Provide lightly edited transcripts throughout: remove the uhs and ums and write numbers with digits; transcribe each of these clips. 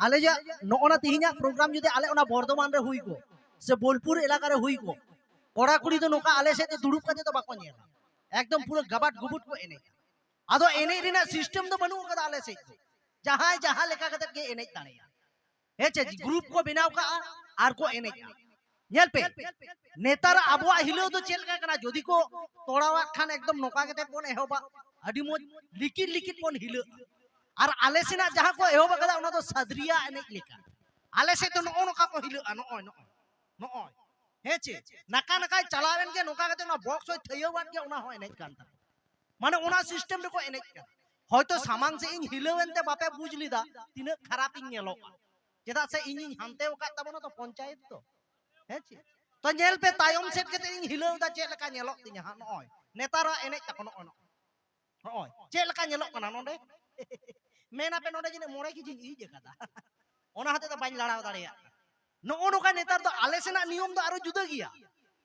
आले जा नोना तिहिना प्रोग्राम जुदे आले ओना बर्धमान रे हुई को से बोलपुर इलाका रे हुई को कोड़ा कुड़ी तो नोका आले से दुड़ुब कते तो बाको नेला एकदम पूरा गबाट गुबुट को एने आदो एने रिना सिस्टम तो बनू कदा आले से जहां जहां लेका कते के एने ताड़ेया हेचे ग्रुप को बनाव का आर को एने नेल पे नेतार आबो हिलो तो चेल का कना जदी को तोड़ावा खान एकदम नोका कते कोन एहोबा अडी मोज लिकिर लिकिर कोन हिलो और आले सेना जहां को एहोबा कदा ओना तो सदरिया एने लेका आले से तो नो नोका को हिलो नो नो हेचे नका नका चलावेन के नोका कते ना बॉक्स होय थैयोबान के ओना होय एने कान माने ओना सिस्टम रे को एने का হয়তো সামাং সে ইন হিলেওয়েনতে বাপে বুঝলি দা তিনে খারাপ ইন নেলো যেটা সে ইন হানতে ওকা তাবো না তো পঞ্চায়েত তো হেছি তো নেল পে তায়ম সেট কেতে ইন হিলেও দা চে লেকা নেলো তিনে হা নয় নেতারা এনে তাকো নয় চে লেকা নেলো কানা নডে মেনা পে নডে জিনে মোড়ে কি জিন ই যে কাদা ওনা হাতে তো বাই লড়াও দাঁড়িয়া নো নো কা নেতার তো আলে সেনা নিয়ম তো আরো জুদা গিয়া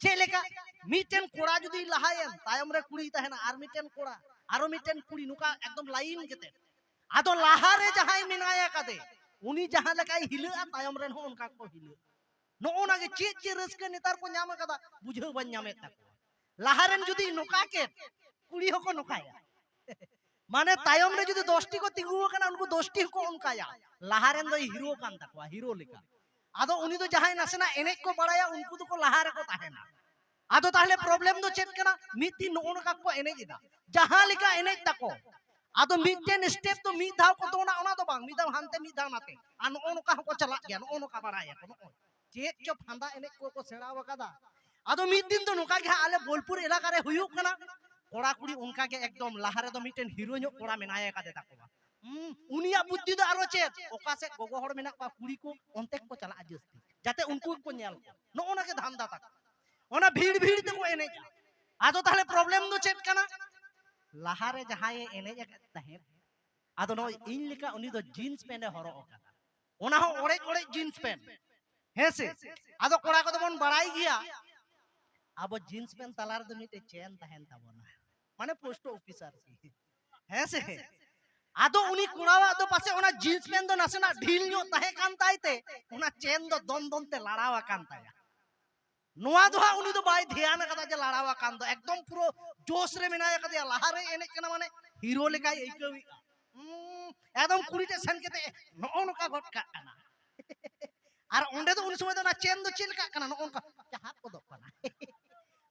চে লেকা মিটেন কোড়া যদি লাহায়েন তায়ম রে কুড়ি তাহেনা আর মিটেন কোড়া आरो मिटेन कुड़ी नुका एकदम लाइन केते आदो लाहारे जहाय मिनाया कदे उनी जहां लकाय हिले आ तायम रेन हो उनका को हिले नो ओना के चे रस्के नेतार को न्याम कदा बुझे बन न्यामे तक लाहारेन जुदी नुका के कुड़ी हो को नुकाया माने तायम रे जुदी 10 टी को तिगु कना उनको 10 टी को उनकाया लाहारेन दो हीरो कान तकवा हीरो लेका आदो उनी तो जहाय नसना एने को बड़ाया उनको तो को लाहारे को ताहेना आदो ताहले प्रॉब्लम दो चेक कना मिति नो ओना का को एने जिदा जहां लिखा एने तको आदो मिटेन स्टेप तो मी धाव को तो ओना तो बांग मी धाव हानते मी धाव नाते आन ओनो का को चला गया ओनो का बड़ाया को चेक चो फांदा एने को सेड़ा वकादा आदो मी दिन तो नुका के आले बोलपुर इलाका रे हुयु कना कोड़ा कुड़ी उनका के एकदम लाहारे तो मिटेन हीरो नो कोड़ा मेनाया का देता को उनिया बुद्धि दो आरो चेक ओका से गोगो हड़ मेना का कुड़ी को ओनते को चला जस्ती जाते उनको को नेल नो ओना के धांदा तक ओना भीड़ भीड़ ते को एने आदो ताहले प्रॉब्लम दो चेक कना लाहारे जहाय एने तहे आदो नो इन लिका उनी दो जीन्स पैंट हरो ओकादा ओना हो ओड़े ओड़े जीन्स पैंट हेसे आदो कोड़ा को तो बन बड़ाई गया आबो जीन्स पैंट तलार दो मिटे चेन तहेन ताबोना माने पोस्ट ऑफिसर की हेसे आदो उनी कोड़ावा दो पासे ओना जीन्स पैंट दो नसेना ढील नो तहे कान ताइते ओना चेन दो दोन दोन ते लड़ावा कान ताया नोआ दोहा उनी तो बाय ध्यान कदा जे लड़ावा कान दो एकदम पूरो जोश रे मेनाया कदा लाहारे एने कना माने हीरो लेकाय एइकवी एकदम कुड़ी ते सन केते नो नोका गट का कना आर ओंडे तो उन समय तो ना चेन दो चिल का कना नो ओनका जहां को दो कना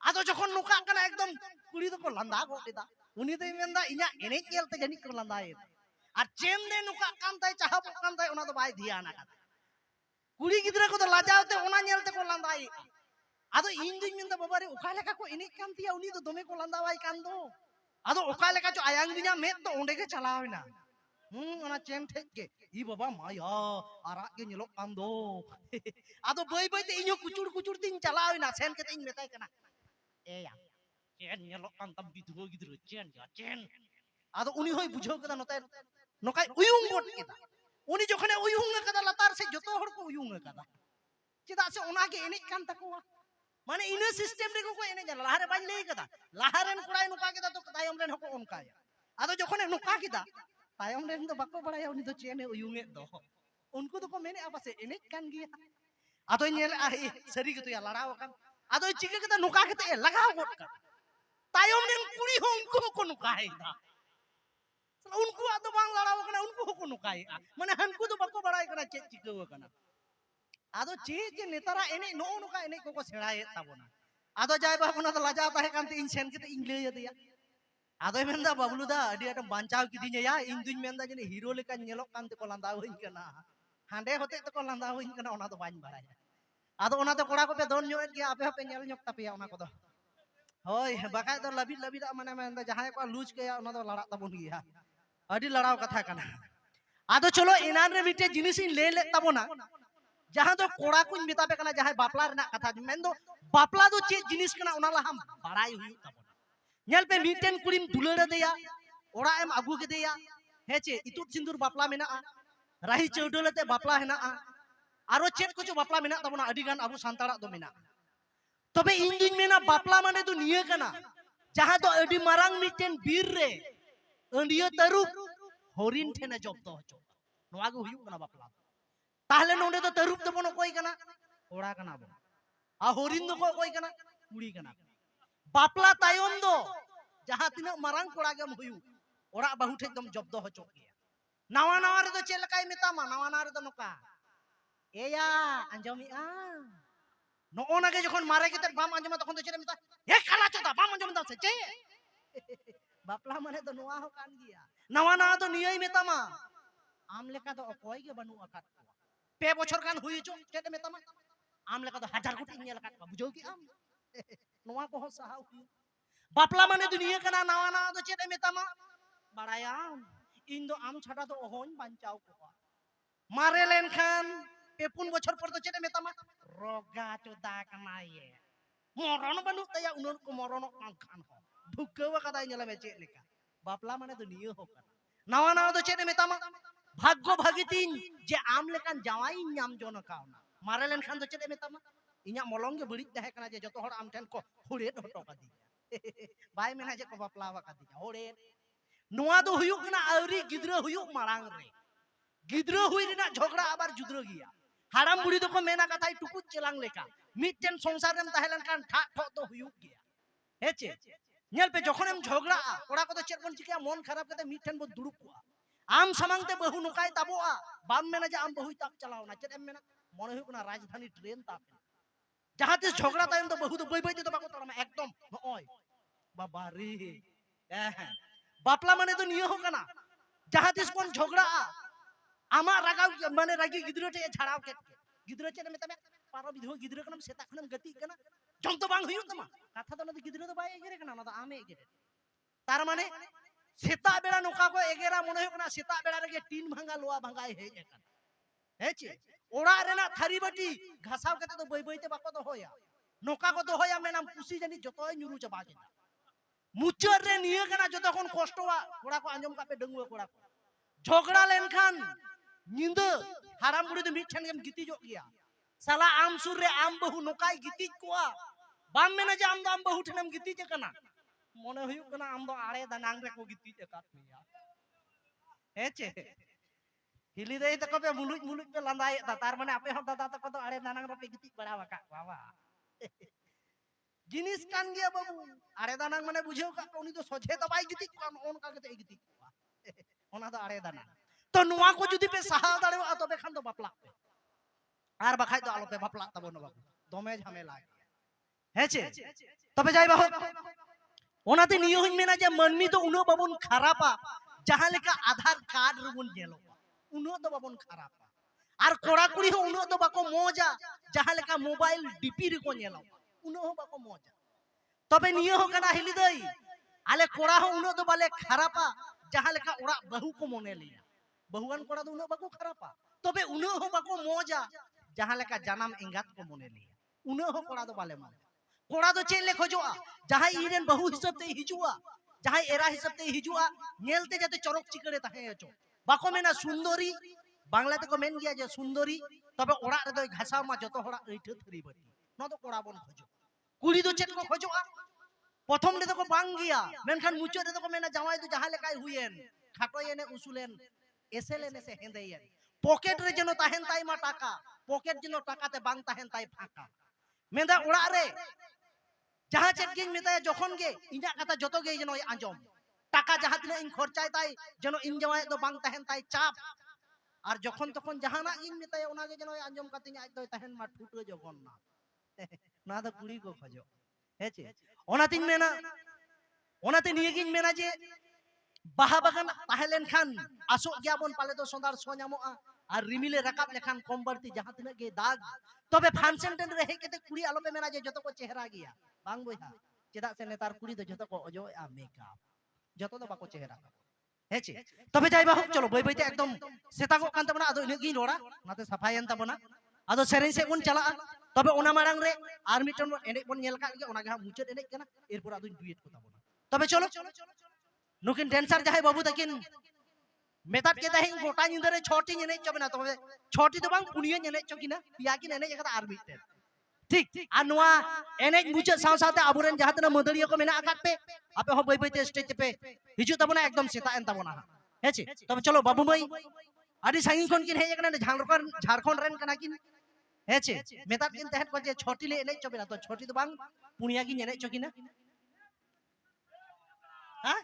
आदो जखन नोका कना एकदम कुड़ी तो को लंदा गो देदा उनी तो मेनदा इना एने केलते जनी को लंदाए आर चेन दे नोका कान ताय चाहा कान ताय ओना तो बाय ध्यान कदा कुड़ी गिदरा को तो लाजावते ओना नेलते को लंदाए आदो इन दिन में बाबा रे ओका लेका को एने कान तिया उनी तो दोमे को लंदावाई कान दो आदो ओका लेका जो आयांग दिना में तो ओंडे के चलावेना ओना चेन ठेक के ई बाबा माया आरा के नेलो कान दो आदो बई बई ते इयो कुचुड़ दिन चलावेना सेन के इन मेताय कना ए या चेन नेलो कान तब बिदगो गिदरो चेन आदो उनी होय बुझो कदा नताय नोकाय उयुंग गोट केदा उनी जखने उयुंग कदा लतार से जतो हर को उयुंग कदा चेदा से ओना के एने कान तकोवा माने इने सिस्टम रे को एने जला लाहारे बाñ लेई कदा लाहारेन कोड़ाय नुका केदा तो तायम रेन हको उनकाया आदो जखने नुका केदा तायम रेन तो बाको बड़ाया उनी तो चेने उयुंगे दो उनको तो को मेने आपसे एने कान गिया आदो नेल आ सरी के तो या लड़ाव कान आदो चिके केदा नुका केते लगाव गोट का तायम रेन कुड़ी हो उनको को नुकाय दा उनको आदो बांग लड़ाव कना उनको को नुकाय माने हनको तो बाको बड़ाय कना चे चिके कना आदो चे जे नेतारा एने नो नोका एने को सेड़ाए ताबोना आदो जाय बाबुना तो लाजा ताहे कानते इन सेन केते इन लेय दिया आदो मेनदा बाबलू दा अडी आटम बांचाव किदिnya या इन दुñ मेनदा जने हीरो लेका नेलो कानते को लांदा होइन कना हांडे होते तो को लांदा होइन कना ओना तो बाñ बाराया आदो ओना तो कोड़ा को पे दोन ᱧᱚᱜ गया आपे पे नेल ᱧᱚᱜ तापेया ओना को दो होय बाकाय दो लबी लबी माने मेनदा जहाय को लूज केया ओना दो लड़ा ताबोन गिया अडी लड़ाव कथा कना आदो चलो इनान रे बिटे जिनिस इन ले ले ताबोना जहां तो कोड़ा कुछ मिताबे कना जहां बापला रना कथा मेन दो बापला दो चे जिनिस कना ओना ला हम बड़ाई हुई ताबोना नेल पे मिटेन कुड़ीम दुलड़ देया ओड़ा एम आगु के देया हेचे इतुत सिंदूर बापला मेना राही चौडलते बापला हेना आरो चेत को जो बापला मेना ताबोना अडी गान अबु सांताड़ा दो मेना तबे इन दिन मेना बापला माने तो निये कना जहां तो अडी मारांग मिटेन बीर रे अंडियो तरुप हरिन ठेना जब्द होचो नोआ गो हुयु कना बापला তাহলে নোডে তো তারুপ তো বনো কই কানা ওড়া কানা বো আর হরিণ দো কই কানা কুড়ি কানা বাপলা তায়ম দো যাহা তিনা মারাং কোড়া গেম হুয়ু ওড়া বাহু ঠে একদম জব্দ হচো গিয়া নাওয়া নাওয়া রে তো চেদ লেকাই মেতামা নাওয়া নাওয়া রে তো নকা এয়া আঞ্জমিয়া নগনাকে যখন মারে গেতে বাম আঞ্জমা তখন তো চলে মেতা এ খালা চোদা বাম আঞ্জমা দাছে চে বাপলা মানে তো নোয়া হো কান গিয়া নাওয়া নাওয়া তো নিয়ই মেতামা আম লেকা তো অকয় গে বানু আকাত পে বছর কান হুইচো চেতে মেতামা আম লেকা তো হাজার কোটি নিয়া লাকাত বুঝো কি আম নোয়া কো সাহাউ কি বাপলা মানে দুনিয়া কানা নাওয়া নাওয়া তো চেতে মেতামা বাড়ায়াম ইন দো আম ছাড়া তো অহন বাঞ্চাও কো মারে লেন খান পেপুন বছর পর তো চেতে মেতামা রগা চোদা কানায়ে মরণ বানু তায়া উনর কো মরণ খান হ ঢুকেও কাদাই নেলা মে চেত লেকা বাপলা মানে তো নিয়ে হোক নাওয়া নাওয়া তো চেতে মেতামা ভাগ্য ভাগিতিন যে আম লেকান জামাই নাম জন কাওনা মারে লেন খান তো চেতে মেতামা ইᱧᱟ মলঙ্গে বড়ি তাহে কানা যে যত হড় আম ঠেন কো হুড়ে হটো কাদি বাই মেনা যে কো বাপলা वा কাদি হুড়ে নোয়া দো হুয়ুক না আউরি গিদ্রা হুয়ুক মারাং রে গিদ্রা হুই রেনা ঝগড়া আবার জুদ্র গিয়া হারাম বুড়ি দো কো মেনা কথাই টুকুচ চেলাং লেকা মিটেন সংসার রেম তাহেলেন কান ঠাক ঠক দো হুয়ুক গিয়া হেচে নেল पे যখন এম ঝগড়া ওড়া কত চেত বন চিকিয়া মন খারাপ কাতে মিটেন বো দুড়ুপ কোয়া আম সামাংতে বহু নুকাই তাবোয়া বাম মেনা যে আম বহুই তাক চালাও না চেত এম মেনা মনে হুয়ুক না রাজধানী ট্রেন তাক जहाँ तीस झगड़ा तायम तो बहुत बई बई तो बाको तोड़ा में एकदम ओय बाबा रे बापला माने तो नियो हो कना जहाँ तीस कोन झगड़ा आमा रागा माने रागी गिद्रो टे छाड़ाव के गिद्रो चे में तमे पारो बिधो गिद्रो कनम सेता खनम गति कना जम तो बांग हुयु तमा कथा तो न गिद्रो तो बाय एगेरे कना न तो आमे एगेरे तार माने सेता बेड़ा नोका को एगेरा मने हो कना सेता बेड़ा रे तीन भांगा लोआ भांगा हे एकन हेचे ओड़ा रेना थारी बाटी घासाव कते तो बई बईते बाको तो होया नोका को तो होया मेनाम कुसी जानी जतोय ᱧᱩᱨᱩ चाबा के मुचर रे निये कना जतखन कष्टवा कोड़ा को आंजम कापे डंगुआ कोड़ा को झगड़ा लेनखान निंद हाराम बुड़ी तो मिठन गेम गिती जो गया साला आम सुर रे आम बहु नोकाय गिती कोआ बाम मेना जे आम दो आम बहु ठनम गिती जे कना मने हुयु कना आम दो आड़े दानांग रे को गिती जे कात मिया हेचे हिली दे तको पे मुलुज मुलुज पे लंदाय तार माने आपे हम दादा तको तो आड़े दानांग रे पे गिती बड़ा वाका बाबा जिनिस कान गया बाबू आड़े दानांग माने बुझेओ का उनी तो सोझे तो बाई गिती कोन ओन का के गिती ओना तो आड़े दाना तो नुआ को जुदी पे सहा दाड़े तो बे खान तो बापला आर बाखाय तो आलो पे बापला तबो न बाबू दमे झमेला हेचे तबे जाय बाहो ओनाते नियो हन मेना जे मनमी तो उनो बाबुन खरापा जहां लेका आधार कार्ड रुबुन जेलो उनो तो बाबुन खरापा आर कोड़ा कुड़ी हो उनो तो बाको मोजा जहां लेका मोबाइल डीपी रे को नेलो उनो हो बाको मोजा तबे नियो हो कना हिली दई आले कोड़ा हो उनो तो बाले खरापा जहां लेका ओड़ा बहु को मोने लिया बहुआन कोड़ा तो उनो बाको खरापा तबे उनो हो बाको मोजा जहां लेका जन्म एंगात को मोने लिया उनो हो कोड़ा तो बाले मोने कोड़ा तो चेले खोजोआ जहां इरेन बहु हिसाब ते हिजुआ जहां एरा हिसाब ते हिजुआ नेलते जाते चरक चिकड़े ताहे अचो बाको मेना सुंदरी बांग्ला ते को मेन गया जे सुंदरी तबे ओड़ा रे दो घासा मा जतो होड़ा एठो थरी बटी न तो कोड़ा बोन खोजो कुड़ी दो चेत को खोजोआ प्रथम रे तो को बांग गया मेनखान मुचो रे तो को मेना जावाई तो जहां लेकाय हुयेन खाटोयेने उसुलेन एसेलेने से हेंदेयेन पॉकेट रे जनो ताहेन ताई मा टाका पॉकेट जनो टाका ते बांग ताहेन ताई फाका मेंदा ओड़ा रे जहां चेत गिन मेताय जखन गे इना कथा जतो गे जनो आंजम टाका जहां तिना इन खर्चाय ताई जनो इन जवाय तो बांग ताहेन ताई चाप আর যখন তখন জাহানা ইন মেতায় ওনাকে যেন আঞ্জম কাতিনি আজ দই তাহেন মা ঠুটো যখন না না তো কুড়ি কো খোঁজো হেছে ওনাতিন মেনা ওনাতে নিয়ে গিন মেনা যে বাহা বাগান তাহেলেন খান আসো গিয়াবন পালে তো সন্দার সোনামো আর রিমিলে রাকাব লেখান কম বাড়তি জাহাঁ তিনা গে দাগ তবে ফাংশন টেন রে হে কেতে কুড়ি আলোপে মেনা যে যত কো চেহারা গিয়া বাং বইহা চেদা সে নেতার কুড়ি তো যত কো অজয় আ মেকআপ যত তো বাকো চেহারা हेचे तबे जाय बाहु चलो बई बईते एकदम सेतागो कान तबना आदो इने गी रोड़ा नाते सफायन तबना आदो सेरेन से बन चला तबे ओना मारांग रे आर मिटन एने बन नेल का गे ओना गे मुचद एने कना एरपुर आदो डुएट को तबना तबे चलो नुकिन डांसर जाय बाबू तकिन मेतात के ताहिं गोटा निंदरे छोटी नेने चबना तबे छोटी तो बांग पुनिया नेने चकिना पिया की नेने जगत आर मिटन ठीक आनुआ एने मुझे साव साथे आबुरेन जहां तना मदरिया को मेना आकात पे आपे हो बई बईते स्टेज पे हिजु तबना एकदम सेता एन तबना हेचे तब चलो बाबू मई ᱟᱹᱰᱤ ᱥᱟᱺᱜᱤᱧ ᱠᱷᱚᱱ ᱠᱤᱱ ᱦᱮᱡ ᱟᱠᱟᱱᱟ ঝাড়খণ্ড ᱨᱮᱱ ᱠᱟᱱᱟ ᱠᱤᱱ ᱦᱮᱸᱪᱮ ᱢᱮᱛᱟᱫ ᱠᱤᱱ ᱛᱟᱦᱮᱸᱫ ᱠᱚ ᱡᱮ 6টি ᱞᱮ ᱮᱱᱮᱡ ᱪᱚ ᱵᱮᱱᱟ ᱛᱚ 6টি ᱫᱚ ᱵᱟᱝ 4ᱭᱟ ᱜᱤᱧ ᱮᱱᱮᱡ ᱪᱚ ᱠᱤᱱᱟ ᱦᱮᱸ